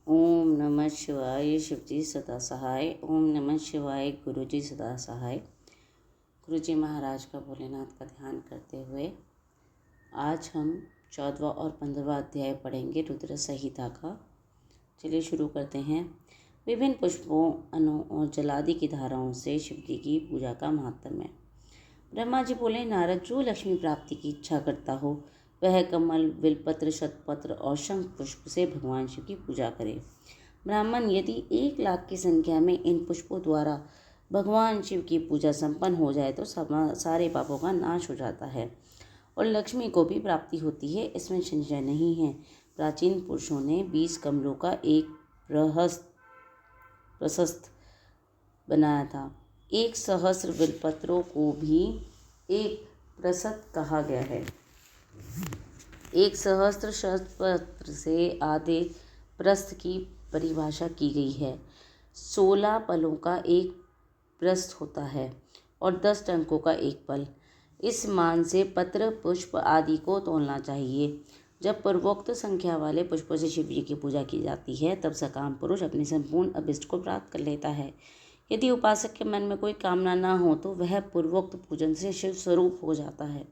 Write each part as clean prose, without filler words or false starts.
ओम नमः शिवाय। शिवजी सदा सहाय। ओम नमः शिवाय। गुरुजी सदा सहाय। गुरुजी महाराज का भोलेनाथ का ध्यान करते हुए आज हम 14वां और 15वां अध्याय पढ़ेंगे रुद्र संहिता का। चलिए शुरू करते हैं। विभिन्न पुष्पों, अनु और जलादि की धाराओं से शिवजी की पूजा का महात्म्य। ब्रह्मा जी बोले, नारद, जो लक्ष्मी प्राप्ति की इच्छा करता हो वह कमल, बिलपत्र, शतपत्र और शंख पुष्प से भगवान शिव की पूजा करे। ब्राह्मण, यदि 1,00,000 की संख्या में इन पुष्पों द्वारा भगवान शिव की पूजा संपन्न हो जाए तो सारे पापों का नाश हो जाता है और लक्ष्मी को भी प्राप्ति होती है, इसमें संशय नहीं है। प्राचीन पुरुषों ने 20 कमलों का एक प्रशस्त बनाया था। 1 सहस्र बिलपत्रों को भी एक प्रशस्त कहा गया है। 1 सहस्र शतपत्र से आधे प्रस्थ की परिभाषा की गई है। 16 पलों का एक प्रस्थ होता है और 10 टंकों का एक पल। इस मान से पत्र, पुष्प आदि को तोलना चाहिए। जब पूर्वोक्त संख्या वाले पुष्पों से शिव जी की पूजा की जाती है तब सकाम पुरुष अपने संपूर्ण अभिष्ट को प्राप्त कर लेता है। यदि उपासक के मन में कोई कामना न हो तो वह पूर्वोक्त पूजन से शिव स्वरूप हो जाता है।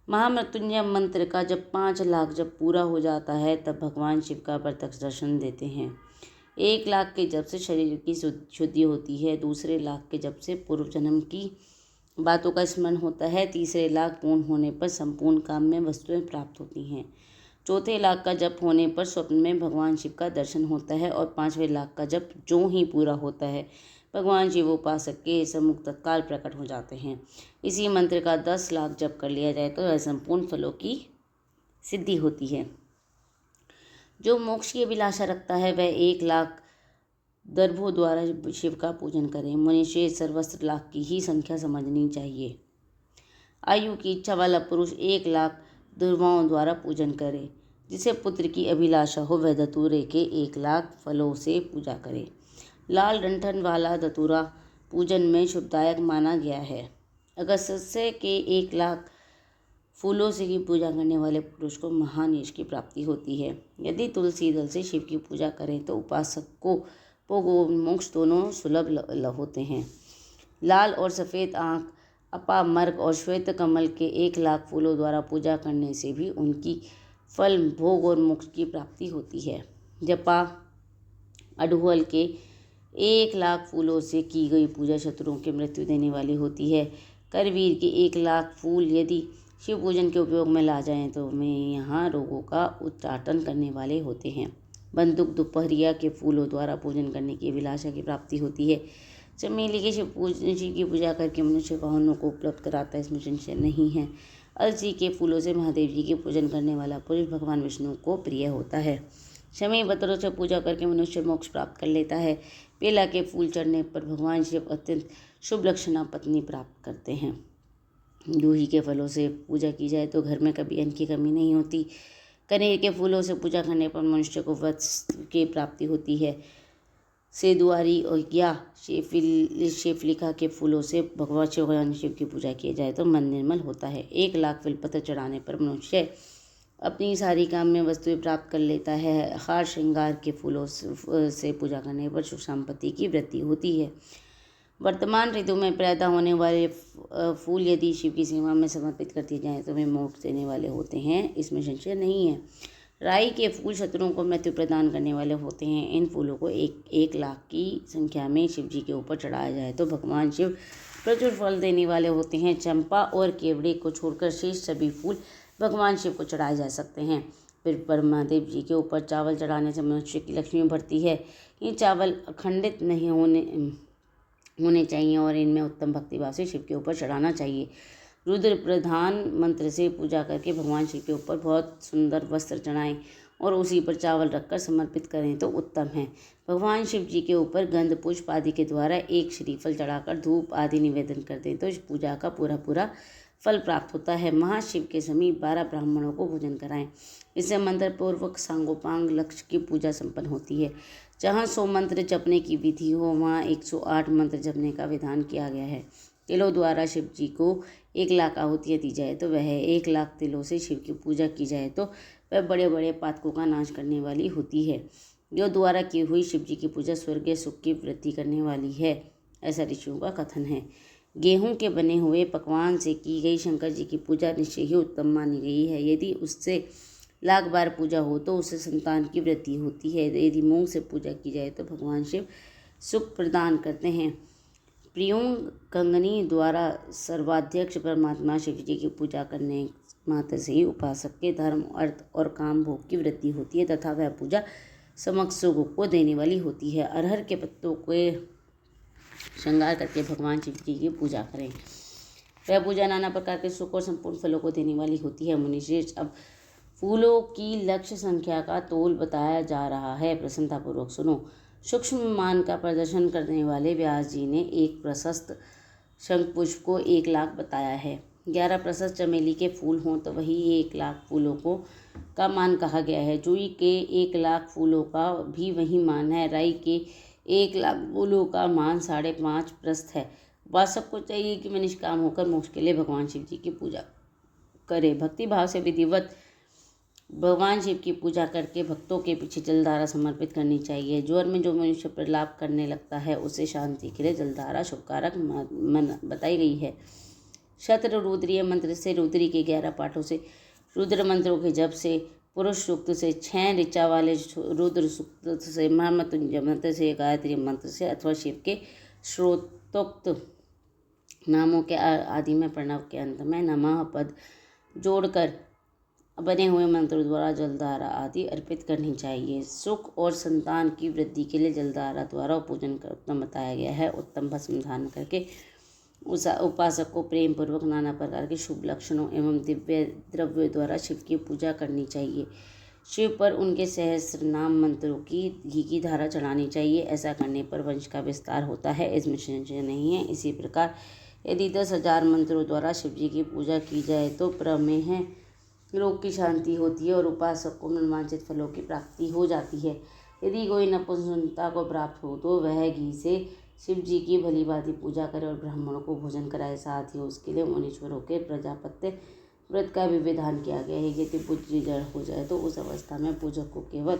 महामृत्युंजय मंत्र का जब 5,00,000 जब पूरा हो जाता है तब भगवान शिव का प्रत्यक्ष दर्शन देते हैं। 1,00,000 के जप से शरीर की शुद्धि होती है। दूसरे लाख के जप से पूर्व जन्म की बातों का स्मरण होता है। तीसरे लाख पूर्ण होने पर संपूर्ण काम्य वस्तुएं प्राप्त होती हैं। चौथे लाख का जप होने पर स्वप्न में भगवान शिव का दर्शन होता है और 5वें लाख का जप जो ही पूरा होता है भगवान शिव उपासक के सम्मुख तत्काल प्रकट हो जाते हैं। इसी मंत्र का 10,00,000 जप कर लिया जाए तो वह संपूर्ण फलों की सिद्धि होती है। जो मोक्ष की अभिलाषा रखता है वह 1,00,000 दर्भों द्वारा शिव का पूजन करे। मनुष्य सर्वस्त्र लाख की ही संख्या समझनी चाहिए। आयु की इच्छा वाला पुरुष 1,00,000 दुर्वाओं द्वारा पूजन करे। जिसे पुत्र की अभिलाषा हो वह धतूरे के 1,00,000 फलों से पूजा करे। लाल डंठल वाला धतूरा पूजन में शुभदायक माना गया है। अगस्त्य के 1,00,000 फूलों से की पूजा करने वाले पुरुष को महान यश की प्राप्ति होती है। यदि तुलसी दल से शिव की पूजा करें तो उपासक को भोग और मोक्ष दोनों सुलभ होते हैं। लाल और सफ़ेद आँख, अपामर्क और श्वेत कमल के 1,00,000 फूलों द्वारा पूजा करने से भी उनकी फल, भोग और मोक्ष की प्राप्ति होती है। जपा अड़हुल के 1,00,000 फूलों से की गई पूजा शत्रुओं की मृत्यु देने वाली होती है। करवीर के 1,00,000 फूल यदि शिव पूजन के उपयोग में ला जाएं तो वे यहाँ रोगों का उच्चाटन करने वाले होते हैं। बंदूक दोपहरिया के फूलों द्वारा पूजन करने की अभिलाषा की प्राप्ति होती है। चमेली के शिव की पूजा करके मनुष्य वाहनों को उपलब्ध कराता है, इसमें संशय नहीं है। अलसी के फूलों से महादेव जी के पूजन करने वाला पुरुष भगवान विष्णु को प्रिय होता है। शमी पत्रों से पूजा करके मनुष्य मोक्ष प्राप्त कर लेता है। बेला के फूल चढ़ने पर भगवान शिव अत्यंत शुभ लक्षणा पत्नी प्राप्त करते हैं। जूही के फलों से पूजा की जाए तो घर में कभी अन्न की कमी नहीं होती। कनेर के फूलों से पूजा करने पर मनुष्य को वत्स की प्राप्ति होती है। सेदुआरी और या शेफलिका के फूलों से भगवान शिव की पूजा की जाए तो मन निर्मल होता है। 1,00,000 बिलपत्र चढ़ाने पर मनुष्य अपनी सारी काम्य वस्तुएं प्राप्त कर लेता है। हार श्रृंगार के फूलों से पूजा करने पर सुख संपत्ति की वृद्धि होती है। वर्तमान ऋतु में पैदा होने वाले फूल यदि शिव की सेवा में समर्पित कर दिए जाएँ तो वे मोक्ष देने वाले होते हैं, इसमें संशय नहीं है। राई के फूल शत्रुओं को मृत्यु प्रदान करने वाले होते हैं। इन फूलों को 1,00,000 की संख्या में शिव जी के ऊपर चढ़ाया जाए तो भगवान शिव प्रचुर फल देने वाले होते हैं। चंपा और केवड़े को छोड़कर शेष सभी फूल भगवान शिव को चढ़ाए जा सकते हैं। फिर महादेव जी के ऊपर चावल चढ़ाने से मनुष्य की लक्ष्मी बढ़ती है। ये चावल अखंडित नहीं होने चाहिए और इनमें उत्तम भक्तिभाव से शिव के ऊपर चढ़ाना चाहिए। रुद्र प्रधान मंत्र से पूजा करके भगवान शिव के ऊपर बहुत सुंदर वस्त्र चढ़ाएं और उसी पर चावल रखकर समर्पित करें तो उत्तम है। भगवान शिव जी के ऊपर गंध पुष्प आदि के द्वारा एक श्रीफल चढ़ाकर धूप आदि निवेदन कर दें तो इस पूजा का पूरा फल प्राप्त होता है। महाशिव के समीप 12 ब्राह्मणों को भोजन कराएं। इससे मंत्र पूर्वक सांगोपांग लक्ष्य की पूजा संपन्न होती है। जहाँ 100 मंत्र जपने की विधि हो वहाँ 108 मंत्र जपने का विधान किया गया है। तिलों द्वारा शिव जी को 1,00,000 आहुतियाँ दी जाए तो वह 1,00,000 तिलों से शिव की पूजा की जाए तो वह बड़े बड़े पातकों का नाश करने वाली होती है। जो द्वारा की हुई शिव जी की पूजा स्वर्गीय सुख की वृद्धि करने वाली है, ऐसा ऋषियों का कथन है। गेहूं के बने हुए पकवान से की गई शंकर जी की पूजा निश्चय ही उत्तम मानी गई है। यदि उससे लाख बार पूजा हो तो उससे संतान की वृद्धि होती है। यदि मूंग से पूजा की जाए तो भगवान शिव सुख प्रदान करते हैं। प्रियुंग कंगनी द्वारा सर्वाध्यक्ष परमात्मा शिव जी की पूजा करने मात्र से ही उपासक के धर्म, अर्थ और काम भोग की वृद्धि होती है तथा वह पूजा समक्ष सुख को देने वाली होती है। अरहर के पत्तों के श्रृंगार करके भगवान शिव जी की पूजा करें। वह पूजा नाना प्रकार के सुख और संपूर्ण फलों को देने वाली होती है। मुनिश्रेष्ठ, अब फूलों की लक्ष्य संख्या का तोल बताया जा रहा है, प्रसन्नतापूर्वक सुनो। सूक्ष्म मान का प्रदर्शन करने वाले व्यास जी ने एक प्रशस्त शंखपुष्प को 1 लाख बताया है। 11 प्रशस्त चमेली के फूल हों तो वही 1 लाख फूलों को का मान कहा गया है। जूही के 1 लाख फूलों का भी वही मान है। राई के 1 लाख फूलों का मान 5.5 प्रशस्त है। उपासक को चाहिए कि मैं निष्काम होकर मोक्ष के लिए भगवान शिव जी की पूजा करे। भक्ति भाव से विधिवत भगवान शिव की पूजा करके भक्तों के पीछे जलधारा समर्पित करनी चाहिए। ज्वर में जो मनुष्य प्रलाप करने लगता है उसे शांति के लिए जलधारा शुभकारक बताई गई है। शत्र रुद्रीय मंत्र से, रुद्री के 11 पाठों से, रुद्र मंत्रों के जप से, पुरुष सूक्त से, 6 ऋचा वाले रुद्र सूक्त से, महामृत्युंजय मंत्र से, गायत्री मंत्र से अथवा शिव के श्रोतोक्त नामों के आदि में प्रणव के अंत में नमः पद जोड़कर बने हुए मंत्रों द्वारा जलधारा आदि अर्पित करनी चाहिए। सुख और संतान की वृद्धि के लिए जलधारा द्वारा पूजन का उत्तम बताया गया है। उत्तम भस्म धारण करके उस उपासक को प्रेम पूर्वक नाना प्रकार के शुभ लक्षणों एवं दिव्य द्रव्य द्वारा शिव की पूजा करनी चाहिए। शिव पर उनके सहस्र नाम मंत्रों की घी की धारा चढ़ानी चाहिए। ऐसा करने पर वंश का विस्तार होता है, इसमें संशय नहीं है। इसी प्रकार यदि 10,000 मंत्रों द्वारा शिव जी की पूजा की जाए तो प्रमेह रोग की शांति होती है और उपासक को मनवांछित फलों की प्राप्ति हो जाती है। यदि कोई नपुंसकता को प्राप्त हो तो वह घी से शिव जी की भली भांति पूजा करे और ब्राह्मणों को भोजन कराए। साथ ही उसके लिए मुनीश्वरों के प्रजापत्य व्रत का भी विधान किया गया है। यदि बुद्धि जड़ हो जाए तो उस अवस्था में पूजक को केवल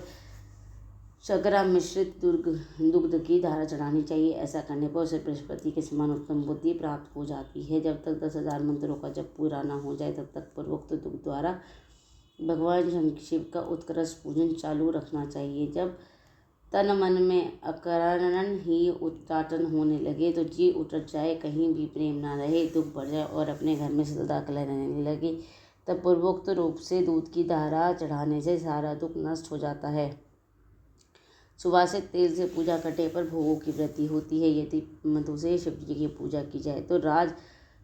शकरा मिश्रित दुग्ध की धारा चढ़ानी चाहिए। ऐसा करने पर उसे बृहस्पति के समान उत्तम बुद्धि प्राप्त हो जाती है। जब तक 10,000 मंत्रों का जप पूरा न हो जाए तब तक पूर्वोक्त दुग्ध द्वारा भगवान शिव का उत्कृष्ट पूजन चालू रखना चाहिए। जब तन मन में अकारण ही उच्चाटन होने लगे तो जी उतर जाए, कहीं भी प्रेम ना रहे, दुख बढ़ जाए और अपने घर में सदा कलह रहने लगे, तब पूर्वोक्त रूप से दूध की धारा चढ़ाने से सारा दुख नष्ट हो जाता है। सुवासित तेल से पूजा करने पर भोगों की वृद्धि होती है। यदि मधु से शिव जी की पूजा की जाए तो राज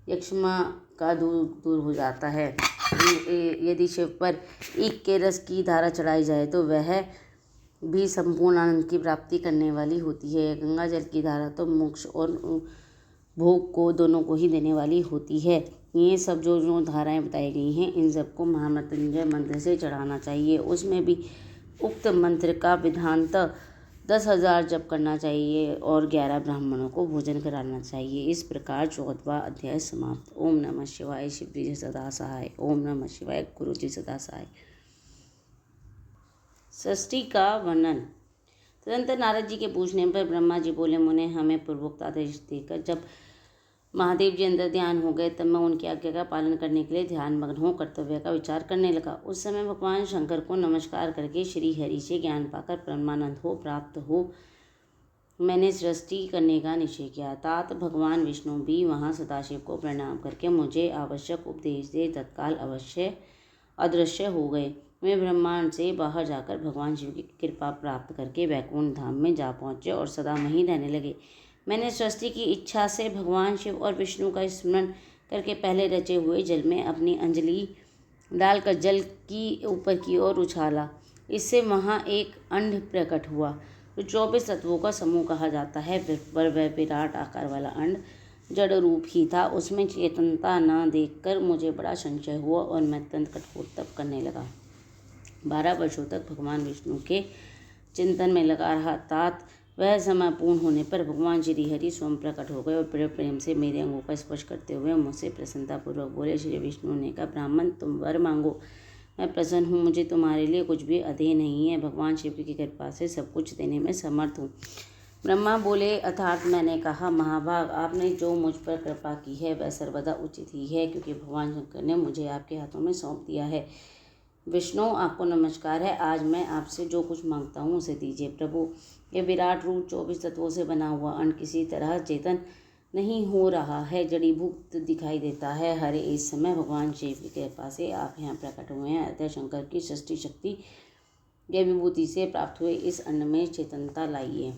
यक्ष्मा का दूर हो जाता है। यदि शिव पर ईख के रस की धारा चढ़ाई जाए तो वह भी संपूर्ण आनंद की प्राप्ति करने वाली होती है। गंगा जल की धारा तो मोक्ष और भोग को दोनों को ही देने वाली होती है। ये सब जो धाराएं बताई गई हैं इन सबको महामृत्युंजय मंत्र से चढ़ाना चाहिए। उसमें भी उक्त मंत्र का विधानतः 10,000 जप करना चाहिए और 11 ब्राह्मणों को भोजन कराना चाहिए। इस प्रकार 14वां अध्याय समाप्त। ओम नमः शिवाय। शिव जी सदा सहाय। ओम नमः शिवाय। गुरु जी सदा सहाय। षष्ठी का वर्णन। तदनंतर नारद जी के पूछने पर ब्रह्मा जी बोले, मुने हमें पूर्वोक्त आदेश देकर जब महादेव जी अंदर ध्यान हो गए तब मैं उनकी आज्ञा का पालन करने के लिए ध्यान मग्न हो कर्तव्य का विचार करने लगा। उस समय भगवान शंकर को नमस्कार करके श्री हरि से ज्ञान पाकर परमानंद हो प्राप्त हो मैंने सृष्टि करने का निश्चय किया। तात भगवान विष्णु भी वहाँ सदाशिव को प्रणाम करके मुझे आवश्यक उपदेश दे तत्काल अवश्य अदृश्य हो गए। वे ब्रह्मांड से बाहर जाकर भगवान शिव की कृपा प्राप्त करके वैकुंठ धाम में जा पहुँचे और सदा वहीं रहने लगे। मैंने सृष्टि की इच्छा से भगवान शिव और विष्णु का स्मरण करके पहले रचे हुए जल में अपनी अंजलि डालकर जल की ऊपर की ओर उछाला। इससे वहाँ एक अंड प्रकट हुआ जो 24 तत्वों का समूह कहा जाता है। पर वह विराट आकार वाला अंड जड़ रूप ही था। उसमें चेतनता न देखकर मुझे बड़ा संशय हुआ और मैं अत्यंत कठोर तप करने लगा। 12 वर्षों तक भगवान विष्णु के चिंतन में लगा रहा। तात वह समय पूर्ण होने पर भगवान श्री हरि स्वयं प्रकट हो गए और बड़े प्रेम से मेरे अंगों का स्पर्श करते हुए मुझसे प्रसन्नतापूर्वक बोले। श्री विष्णु ने कहा, ब्राह्मण तुम वर मांगो। मैं प्रसन्न हूँ, मुझे तुम्हारे लिए कुछ भी अधेय नहीं है। भगवान शिव की कृपा से सब कुछ देने में समर्थ हूँ। ब्रह्मा बोले, अर्थात मैंने कहा, महाभाग, आपने जो मुझ पर कृपा की है वह सर्वदा उचित ही है, क्योंकि भगवान शंकर ने मुझे आपके हाथों में सौंप दिया है। विष्णु, आपको नमस्कार है। आज मैं आपसे जो कुछ मांगता हूँ उसे दीजिए। प्रभु, ये विराट रूप 24 तत्वों से बना हुआ अंड किसी तरह चेतन नहीं हो रहा है, जड़ीभूत दिखाई देता है। हरे इस समय भगवान शिव की कृपा से आप यहाँ प्रकट हुए हैं, अतः शंकर की सृष्टि शक्ति यह विभूति से प्राप्त हुए इस अन्न में चेतनता लाइए।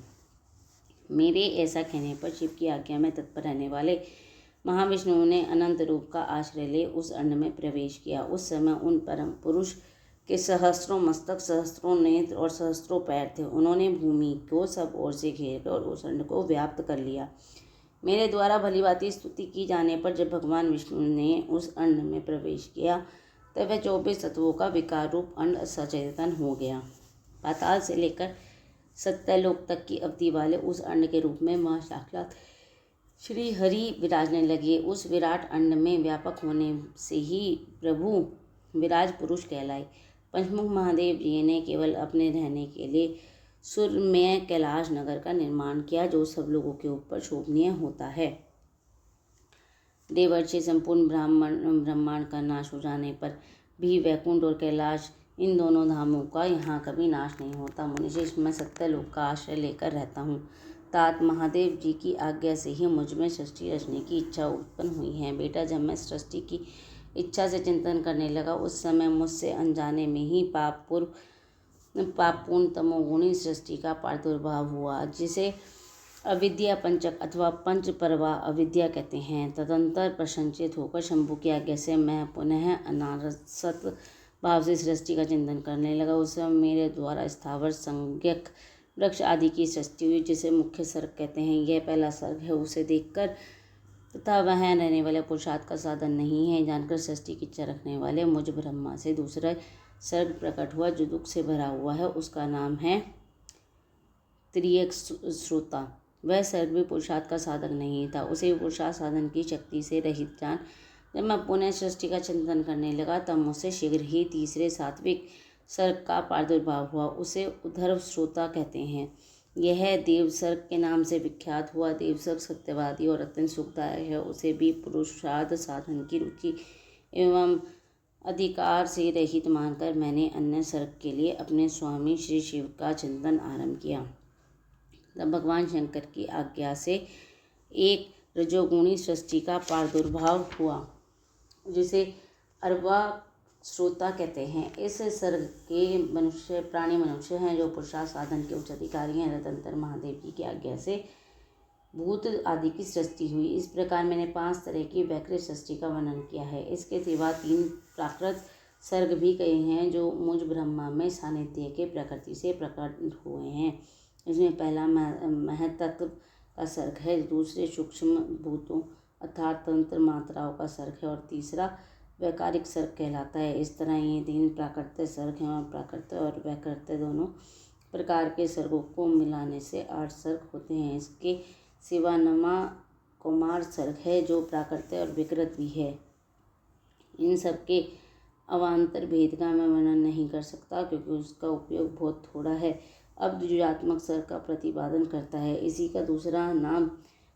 मेरे ऐसा कहने पर शिव की आज्ञा में तत्पर रहने वाले महाविष्णु ने अनंत रूप का आश्रय ले उस अन्न में प्रवेश किया। उस समय उन परम पुरुष के सहस्त्रों मस्तक, सहस्त्रों नेत्र और सहस्त्रों पैर थे। उन्होंने भूमि को सब ओर से घेर कर उस अन्न को व्याप्त कर लिया। मेरे द्वारा भलीभांति स्तुति की जाने पर जब भगवान विष्णु ने उस अन्न में प्रवेश किया तब वह 24 तत्वों का विकार रूप अंड सचेतन हो गया। पाताल से लेकर सत्यलोक तक की अवधि वाले उस अंड के रूप में मां साक्षात श्री हरि विराजने लगे। उस विराट अंड में व्यापक होने से ही प्रभु विराज पुरुष कहलाए। पंचमुख महादेव जी ने केवल अपने रहने के लिए सुरम्य कैलाश नगर का निर्माण किया, जो सब लोगों के ऊपर शोभनीय होता है। देवर्षि संपूर्ण ब्रह्मांड का नाश हो जाने पर भी वैकुंठ और कैलाश, इन दोनों धामों का यहाँ कभी नाश नहीं होता। मुनिशेष, मैं सत्यलोक का आश्रय लेकर रहता हूँ। तात महादेव जी की आज्ञा से ही मुझ में सृष्टि रचने की इच्छा उत्पन्न हुई है। बेटा, जब मैं सृष्टि की इच्छा से चिंतन करने लगा उस समय मुझसे अनजाने में ही पापपूर्ण तमोगुणी सृष्टि का प्रादुर्भाव हुआ, जिसे अविद्या पंचक अथवा पंच परवा अविद्या कहते हैं। तदंतर प्रसन्नचित होकर शंभु की आज्ञा से मैं पुनः अनासक्त भाव से सृष्टि का चिंतन करने लगा। उस समय मेरे द्वारा स्थावर संज्ञक वृक्ष आदि की सृष्टि हुई, जिसे मुख्य सर्ग कहते हैं। यह पहला सर्ग है। उसे देखकर तथा वह रहने वाले पुरुषार्थ का साधन नहीं है जानकर सृष्टि की इच्छा रखने वाले मुझ ब्रह्मा से दूसरा सर्ग प्रकट हुआ, जो दुख से भरा हुआ है। उसका नाम है त्रियक श्रोता। वह सर्ग भी पुरुषार्थ का साधक नहीं था। उसे पुरुषार्थ साधन की शक्ति से रहित जान जब मैं पुनः सृष्टि का चिंतन करने लगा तब मुझसे शीघ्र ही तीसरे सात्विक सर्ग का प्रादुर्भाव हुआ। उसे उद्धव श्रोता कहते हैं। यह देव सर्ग के नाम से विख्यात हुआ। देव सर्ग सत्यवादी और अत्यंत सुखदायक है। उसे भी पुरुषार्थ साधन की रुचि एवं अधिकार से रहित मानकर मैंने अन्य सर्ग के लिए अपने स्वामी श्री शिव का चिंतन आरंभ किया। तब भगवान शंकर की आज्ञा से एक रजोगुणी सृष्टि का प्रादुर्भाव हुआ, जिसे अर्वा श्रोता कहते हैं। इस सर्ग के प्राणी मनुष्य हैं, जो पुरुषार्थ साधन के उच्च अधिकारी हैं। तदंतर महादेव जी की आज्ञा से भूत आदि की सृष्टि हुई। इस प्रकार मैंने 5 तरह की वैकृत सृष्टि का वर्णन किया है। इसके सिवा 3 प्राकृत सर्ग भी कहे हैं, जो मुझ ब्रह्मा में सानिध्य के प्रकृति से प्रकट हुए हैं। इसमें पहला महतत्व का सर्ग है, दूसरे सूक्ष्म भूतों अर्थात तंत्र मात्राओं का सर्ग है और तीसरा वैकारिक सर्ग कहलाता है। इस तरह ये 3 प्राकृत सर्ग हैं और प्राकृत और वैकृत दोनों प्रकार के सर्गों को मिलाने से 8 सर्ग होते हैं। इसके सिवा नमा कुमार सर्ग है, जो प्राकृत और विकृत भी है। इन सब के अवान्तर भेद का मैं वर्णन नहीं कर सकता, क्योंकि उसका उपयोग बहुत थोड़ा है। अब द्विजात्मक सर्ग का प्रतिपादन करता है। इसी का दूसरा नाम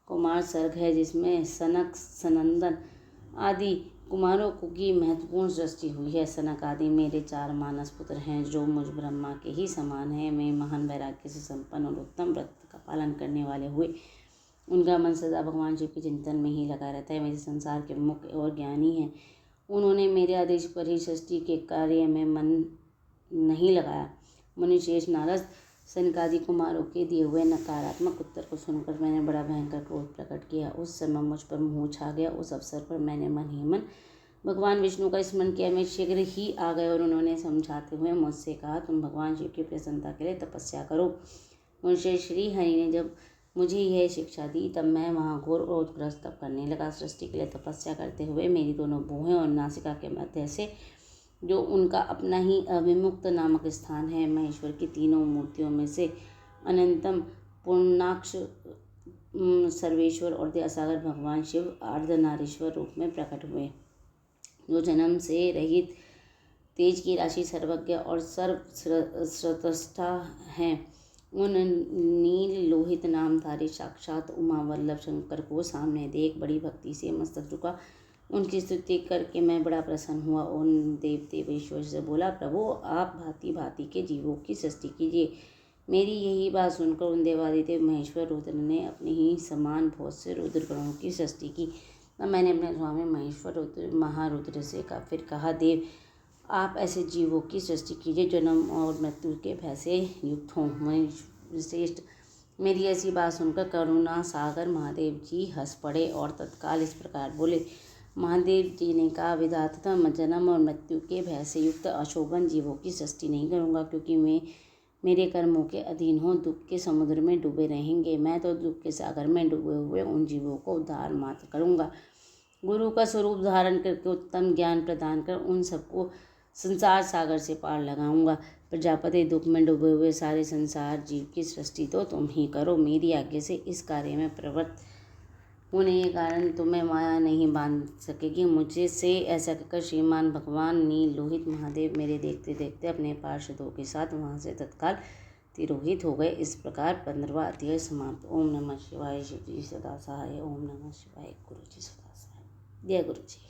कुमार सर्ग है, जिसमें सनक, सनंदन आदि कुमारों की महत्वपूर्ण सृष्टि हुई है। सनक आदि मेरे 4 मानस पुत्र हैं, जो मुझ ब्रह्मा के ही समान है। मैं महान वैराग्य से संपन्न और उत्तम व्रत का पालन करने वाले हुए उनका मन सदा भगवान शिव के चिंतन में ही लगा रहता है। मेरे संसार के मुख्य और ज्ञानी हैं। उन्होंने मेरे आदेश पर ही सृष्टि के कार्य में मन नहीं लगाया। मुनिशेष नारद सनकादि कुमारों के दिए हुए नकारात्मक उत्तर को सुनकर मैंने बड़ा भयंकर क्रोध प्रकट किया। उस समय मुझ पर मोह छा गया। उस अवसर पर मैंने मन ही मन भगवान विष्णु का स्मरण किया। मैं शीघ्र ही आ गए और उन्होंने समझाते हुए मुझसे कहा, तुम भगवान शिव की प्रसन्नता के लिए तपस्या करो। मुझे श्री हरि ने जब मुझे यह शिक्षा दी तब मैं वहाँ घोर और उत्कृष्ट तप करने लगा। सृष्टि के लिए तपस्या करते हुए मेरी दोनों भुहें और नासिका के मध्य से, जो उनका अपना ही अविमुक्त नामक स्थान है, मैं ईश्वर की तीनों मूर्तियों में से अनंतम पूर्णाक्ष सर्वेश्वर और दयासागर भगवान शिव अर्धनारीश्वर रूप में प्रकट हुए, जो जन्म से रहित तेज की राशि सर्वज्ञ और सर्वश्रेष्ठा हैं। उन नील लोहित नामधारी साक्षात उमा वल्लभ शंकर को सामने देख बड़ी भक्ति से मस्तक झुका उनकी स्तुति करके मैं बड़ा प्रसन्न हुआ। उन देवतेश्वर से बोला, प्रभु आप भांति भांति के जीवों की सृष्टि कीजिए। मेरी यही बात सुनकर उन देवादिदेव महेश्वर रुद्र ने अपने ही समान बहुत से रुद्रगणों की सृष्टि की। तब मैंने अपने स्वामी महेश्वर रुद्र महारुद्र से फिर कहा, देव आप ऐसे जीवों की सृष्टि कीजिए जन्म और मृत्यु के भय से युक्त हों। श्रेष्ठ मेरी ऐसी बात सुनकर करुणा सागर महादेव जी हंस पड़े और तत्काल इस प्रकार बोले। महादेव जी ने कहा, विधाता जन्म और मृत्यु के भय से युक्त अशोभन जीवों की सृष्टि नहीं करूँगा, क्योंकि मैं मेरे कर्मों के अधीन हो दुख के समुद्र में डूबे रहेंगे। मैं तो दुख के सागर में डूबे हुए उन जीवों को उद्धार मात्र करूँगा। गुरु का स्वरूप धारण करके उत्तम ज्ञान प्रदान कर उन सबको संसार सागर से पार लगाऊंगा। प्रजापति दुख में डूबे हुए सारे संसार जीव की सृष्टि तो तुम ही करो। मेरी आज्ञा से इस कार्य में प्रवृत्त होने के कारण तुम्हें माया नहीं बांध सकेगी। मुझे से ऐसा कहकर श्रीमान भगवान नील लोहित महादेव मेरे देखते देखते अपने पार्षदों के साथ वहाँ से तत्काल तिरोहित हो गए। इस प्रकार 15वां अध्याय समाप्त। ओम नमः शिवाय। शिव जी सदा सहाय। ओम नमः शिवाय। गुरु जी सदा सहाय। जय गुरु जी।